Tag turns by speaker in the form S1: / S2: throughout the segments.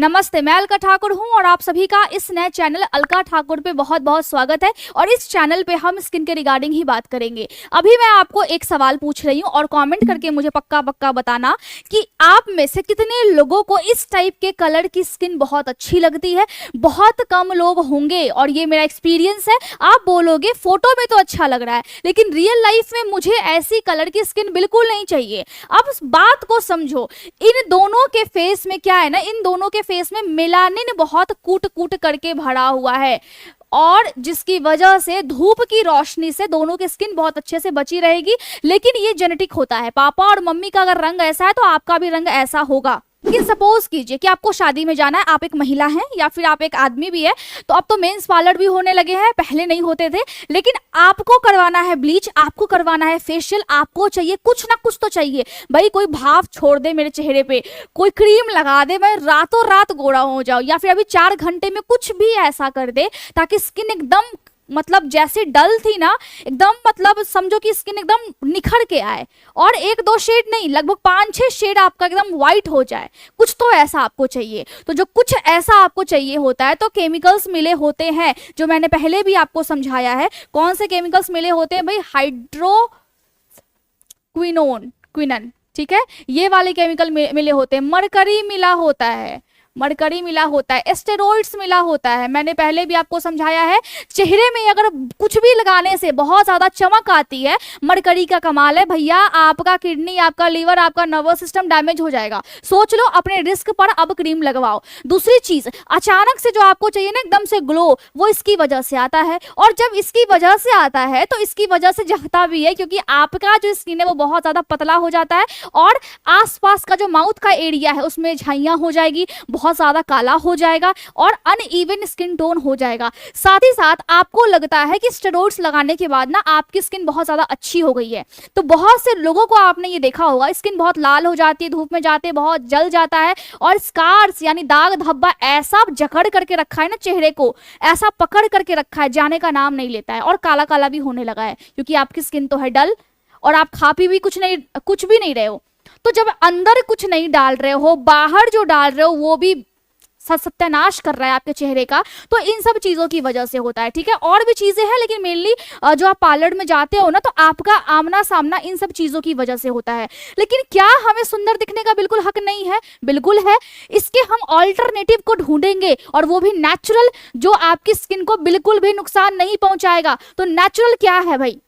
S1: नमस्ते, मैं अलका ठाकुर हूं और आप सभी का इस नए चैनल अलका ठाकुर पे बहुत बहुत स्वागत है। और इस चैनल पे हम स्किन के रिगार्डिंग ही बात करेंगे। अभी मैं आपको एक सवाल पूछ रही हूं और कमेंट करके मुझे पक्का पक्का बताना कि आप में से कितने लोगों को इस टाइप के कलर की स्किन बहुत अच्छी लगती है। बहुत कम लोग होंगे और ये मेरा एक्सपीरियंस है। आप बोलोगे फोटो में तो अच्छा लग रहा है लेकिन रियल लाइफ में मुझे ऐसी कलर की स्किन बिल्कुल नहीं चाहिए। अब इस बात को समझो, इन दोनों के फेस में क्या है ना, इन दोनों के फेस में मेलानिन बहुत कूट कूट करके भरा हुआ है और जिसकी वजह से धूप की रोशनी से दोनों की स्किन बहुत अच्छे से बची रहेगी। लेकिन ये जेनेटिक होता है, पापा और मम्मी का अगर रंग ऐसा है तो आपका भी रंग ऐसा होगा। लेकिन सपोज कीजिए कि आपको शादी में जाना है, आप एक महिला हैं या फिर आप एक आदमी भी है, तो अब तो मेंस पार्लर भी होने लगे हैं, पहले नहीं होते थे। लेकिन आपको करवाना है ब्लीच, आपको करवाना है फेशियल, आपको चाहिए कुछ ना कुछ तो चाहिए भाई। कोई भाव छोड़ दे मेरे चेहरे पे, कोई क्रीम लगा दे, मैं रातों रात गोरा हो जाऊं, या फिर अभी 4 घंटे में कुछ भी ऐसा कर दे ताकि स्किन एकदम मतलब जैसे डल थी ना, एकदम मतलब समझो कि स्किन एकदम निखर के आए और 1-2 शेड नहीं, लगभग 5-6 शेड आपका एकदम व्हाइट हो जाए। कुछ तो ऐसा आपको चाहिए। तो जो कुछ ऐसा आपको चाहिए होता है तो केमिकल्स मिले होते हैं, जो मैंने पहले भी आपको समझाया है। कौन से केमिकल्स मिले होते हैं भाई? क्विनन, ठीक है, ये वाले केमिकल मिले होते हैं। मरकरी मिला होता है, मरकरी मिला होता है, स्टेरॉइड्स मिला होता है। मैंने पहले भी आपको समझाया है। चेहरे में अगर कुछ भी लगाने से बहुत ज्यादा चमक आती है, मरकरी का कमाल है भैया। आपका किडनी, आपका लीवर, आपका नर्वस सिस्टम डैमेज हो जाएगा। सोच लो, अपने रिस्क पर अब क्रीम लगवाओ। दूसरी चीज, अचानक से जो आपको चाहिए ना एकदम से ग्लो, वो इसकी वजह से आता है। और जब इसकी वजह से आता है तो इसकी वजह से जहता भी है, क्योंकि आपका जो स्किन है वो बहुत ज्यादा पतला हो जाता है और आसपास का जो माउथ का एरिया है उसमें झाइयां हो जाएगी, बहुत ज्यादा काला हो जाएगा और अनइवन स्किन टोन हो जाएगा। साथ ही साथ आपको लगता है कि स्टेरॉइड्स लगाने के बाद ना आपकी स्किन बहुत ज्यादा अच्छी हो गई है। तो बहुत से लोगों को आपने ये देखा होगा, स्किन बहुत लाल हो जाती है, धूप में जाते बहुत जल जाता है और स्कार्स यानी दाग धब्बा ऐसा जकड़ करके रखा है ना, चेहरे को ऐसा पकड़ करके रखा है, जाने का नाम नहीं लेता है और काला काला भी होने लगा है, क्योंकि आपकी स्किन तो है डल और आप खा पी भी कुछ भी नहीं रहे हो। तो जब अंदर कुछ नहीं डाल रहे हो, बाहर जो डाल रहे हो वो भी सत्यानाश कर रहा है आपके चेहरे का, तो इन सब चीजों की वजह से होता है। ठीक है, और भी चीजें हैं लेकिन मेनली जो आप पार्लर में जाते हो ना, तो आपका आमना सामना इन सब चीजों की वजह से होता है। लेकिन क्या हमें सुंदर दिखने का बिल्कुल हक नहीं है? बिल्कुल है। इसके हम ऑल्टरनेटिव को ढूंढेंगे और वो भी नेचुरल, जो आपकी स्किन को बिल्कुल भी नुकसान नहीं पहुंचाएगा। तो नेचुरल क्या है भाई?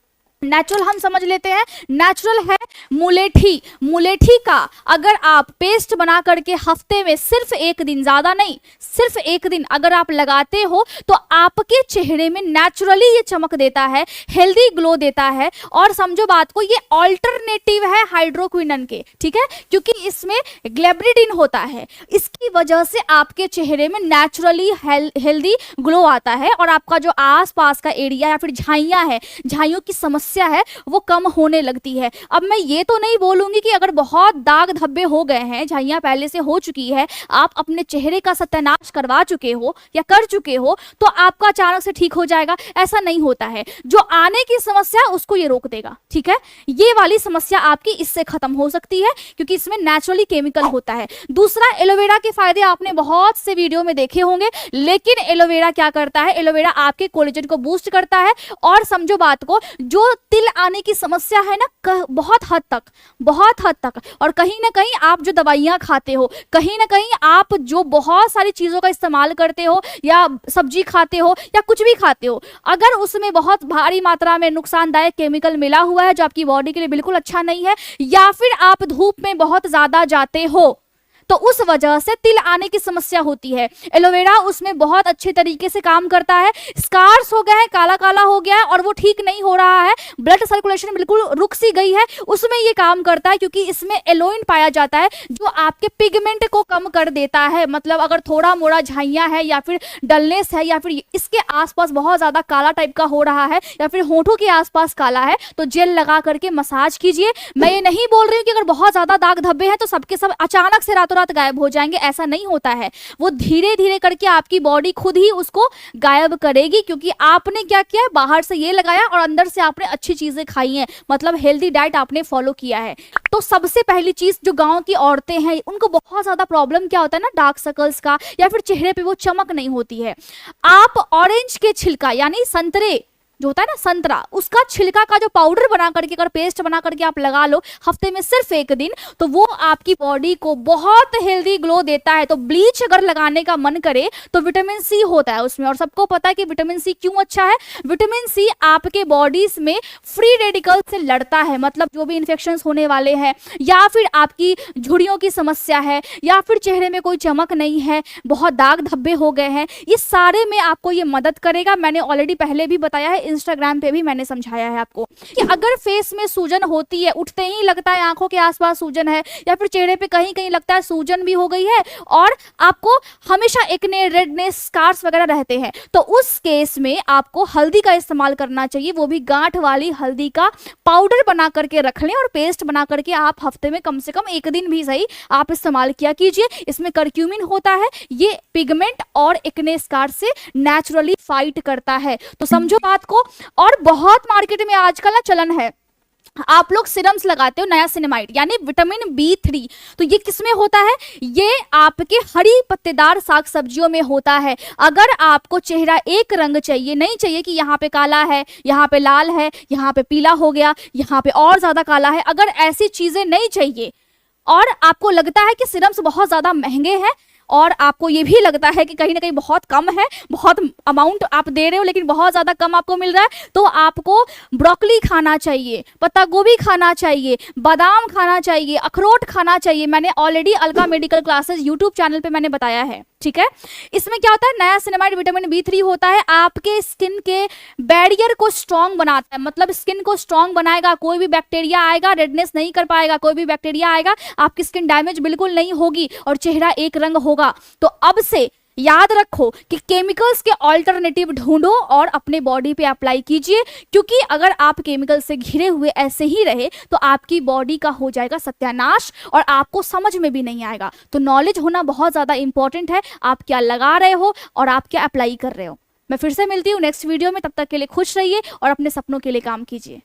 S1: नेचुरल हम समझ लेते हैं। नेचुरल है मुलेठी। मुलेठी का अगर आप पेस्ट बना करके हफ्ते में सिर्फ 1 दिन, ज्यादा नहीं, सिर्फ 1 दिन अगर आप लगाते हो तो आपके चेहरे में नेचुरली ये चमक देता है, हेल्दी ग्लो देता है। और समझो बात को, ये ऑल्टरनेटिव है हाइड्रोक्विनन के, ठीक है, क्योंकि इसमें ग्लेब्रिडिन होता है। इसकी वजह से आपके चेहरे में नेचुरली हेल्दी ग्लो आता है और आपका जो आसपास का एरिया या फिर झाइयां है, झाइयों की समस्या है, वो कम होने लगती है। अब मैं ये तो नहीं बोलूंगी कि अगर बहुत दाग धब्बे हो गए हैं, झाइयां पहले से हो चुकी है, आप अपने चेहरे का सत्यानाश करवा चुके हो या कर चुके हो, तो आपका अचानक से ठीक हो जाएगा, ऐसा नहीं होता है। जो आने की समस्या उसको ये रोक देगा, ठीक है। ये वाली समस्या आपकी इससे खत्म हो सकती है क्योंकि इसमें नेचुरली केमिकल होता है। दूसरा, एलोवेरा के फायदे आपने बहुत से वीडियो में देखे होंगे, लेकिन एलोवेरा क्या करता है? एलोवेरा आपके कोलेजन को बूस्ट करता है और समझो बात को, जो तिल आने की समस्या है ना, बहुत हद तक और कहीं ना कहीं आप जो दवाइयां खाते हो, कहीं ना कहीं आप जो बहुत सारी चीजों का इस्तेमाल करते हो या सब्जी खाते हो या कुछ भी खाते हो, अगर उसमें बहुत भारी मात्रा में नुकसानदायक केमिकल मिला हुआ है जो आपकी बॉडी के लिए बिल्कुल अच्छा नहीं है, या फिर आप धूप में बहुत ज्यादा जाते हो, तो उस वजह से तिल आने की समस्या होती है। एलोवेरा उसमें बहुत अच्छे तरीके से काम करता है। स्कार्स हो गए हैं, काला काला हो गया है और वो ठीक नहीं हो रहा है, ब्लड सर्कुलेशन बिल्कुल रुक सी गई है, उसमें ये काम करता है क्योंकि इसमें एलोइन पाया जाता है जो आपके पिगमेंट को कम कर देता है। मतलब अगर थोड़ा मोड़ा झाइयां है या फिर डलनेस है या फिर इसके आसपास बहुत ज्यादा काला टाइप का हो रहा है या फिर होठों के आसपास काला है, तो जेल लगा करके मसाज कीजिए। मैं ये नहीं बोल रही हूँ कि अगर बहुत ज्यादा दाग धब्बे हैं तो सबके सब अचानक से रातों बात गायब हो जाएंगे, ऐसा नहीं होता है। वो धीरे धीरे करके आपकी बॉडी खुद ही उसको गायब करेगी, क्योंकि आपने क्या किया है, बाहर से ये लगाया और अंदर से आपने अच्छी चीजें खाई हैं, मतलब हेल्दी डाइट आपने फॉलो किया है। तो सबसे पहली चीज, जो गांव की औरतें हैं उनको बहुत ज्यादा प्रॉब्लम क्या होता है ना, डार्क सर्कल्स का, या फिर चेहरे पे वो चमक नहीं होती है। आप ऑरेंज के छिलका यानी संतरे जो होता है ना संतरा, उसका छिलका का जो पाउडर बना करके, अगर पेस्ट बना करके आप लगा लो हफ्ते में सिर्फ 1 दिन, तो वो आपकी बॉडी को बहुत हेल्दी ग्लो देता है। तो ब्लीच अगर लगाने का मन करे तो विटामिन सी होता है उसमें, और सबको पता है कि विटामिन सी क्यों अच्छा है। विटामिन सी आपके बॉडीज में फ्री रेडिकल से लड़ता है, मतलब जो भी इन्फेक्शन होने वाले हैं, या फिर आपकी झुर्रियों की समस्या है, या फिर चेहरे में कोई चमक नहीं है, बहुत दाग धब्बे हो गए हैं, इस सारे में आपको ये मदद करेगा। मैंने ऑलरेडी पहले भी बताया है, इंस्टाग्राम पे भी मैंने समझाया है आपको कि अगर फेस में सूजन होती है, उठते ही लगता है आंखों के आसपास सूजन है, या फिर चेहरे पे कहीं कहीं लगता है सूजन भी हो गई है, और आपको हमेशा एक्ने, रेडनेस, स्कार्स वगैरह रहते हैं, तो उस केस में आपको हल्दी का इस्तेमाल करना चाहिए। वो भी गांठ वाली हल्दी का पाउडर बना करके रख लें और पेस्ट बना करके आप हफ्ते में कम से कम 1 दिन भी सही आप इस्तेमाल किया कीजिए। इसमें करक्यूमिन होता है, ये पिगमेंट और एक्ने, स्कार से नेचुरली फाइट करता है। तो समझो बात को। और बहुत मार्केट में आजकल ना चलन है, आप लोग सीरम्स लगाते हो नायासिनामाइड यानी विटामिन B3, तो ये किसमें होता है, ये आपके हरी पत्तेदार साग सब्जियों में होता है। अगर आपको चेहरा एक रंग चाहिए, नहीं चाहिए कि यहाँ पे काला है, यहाँ पे लाल है, यहाँ पे पीला हो गया, यहाँ पे और ज्यादा काला है, अगर ऐसी चीजें नहीं चाहिए और आपको लगता है कि सीरम्स बहुत ज्यादा महंगे हैं, और आपको ये भी लगता है कि कहीं ना कहीं बहुत कम है, बहुत अमाउंट आप दे रहे हो लेकिन बहुत ज्यादा कम आपको मिल रहा है, तो आपको ब्रोकली खाना चाहिए, पत्ता गोभी खाना चाहिए, बादाम खाना चाहिए, अखरोट खाना चाहिए। मैंने already Alka medical classes YouTube channel पे मैंने बताया है, ठीक है। इसमें क्या होता है, नायासिनामाइड विटामिन B3 होता है, आपके स्किन के बैरियर को स्ट्रॉन्ग बनाता है, मतलब स्किन को स्ट्रॉन्ग बनाएगा, कोई भी बैक्टीरिया आएगा रेडनेस नहीं कर पाएगा, कोई भी बैक्टीरिया आएगा आपकी स्किन डैमेज बिल्कुल नहीं होगी और चेहरा एक रंग होगा। तो अब से याद रखो कि केमिकल्स के ऑल्टरनेटिव ढूंढो और अपने बॉडी पे अप्लाई कीजिए, क्योंकि अगर आप केमिकल से घिरे हुए ऐसे ही रहे तो आपकी बॉडी का हो जाएगा सत्यानाश और आपको समझ में भी नहीं आएगा। तो नॉलेज होना बहुत ज्यादा इंपॉर्टेंट है, आप क्या लगा रहे हो और आप क्या अप्लाई कर रहे हो। मैं फिर से मिलती हूँ नेक्स्ट वीडियो में, तब तक के लिए खुश रहिए और अपने सपनों के लिए काम कीजिए।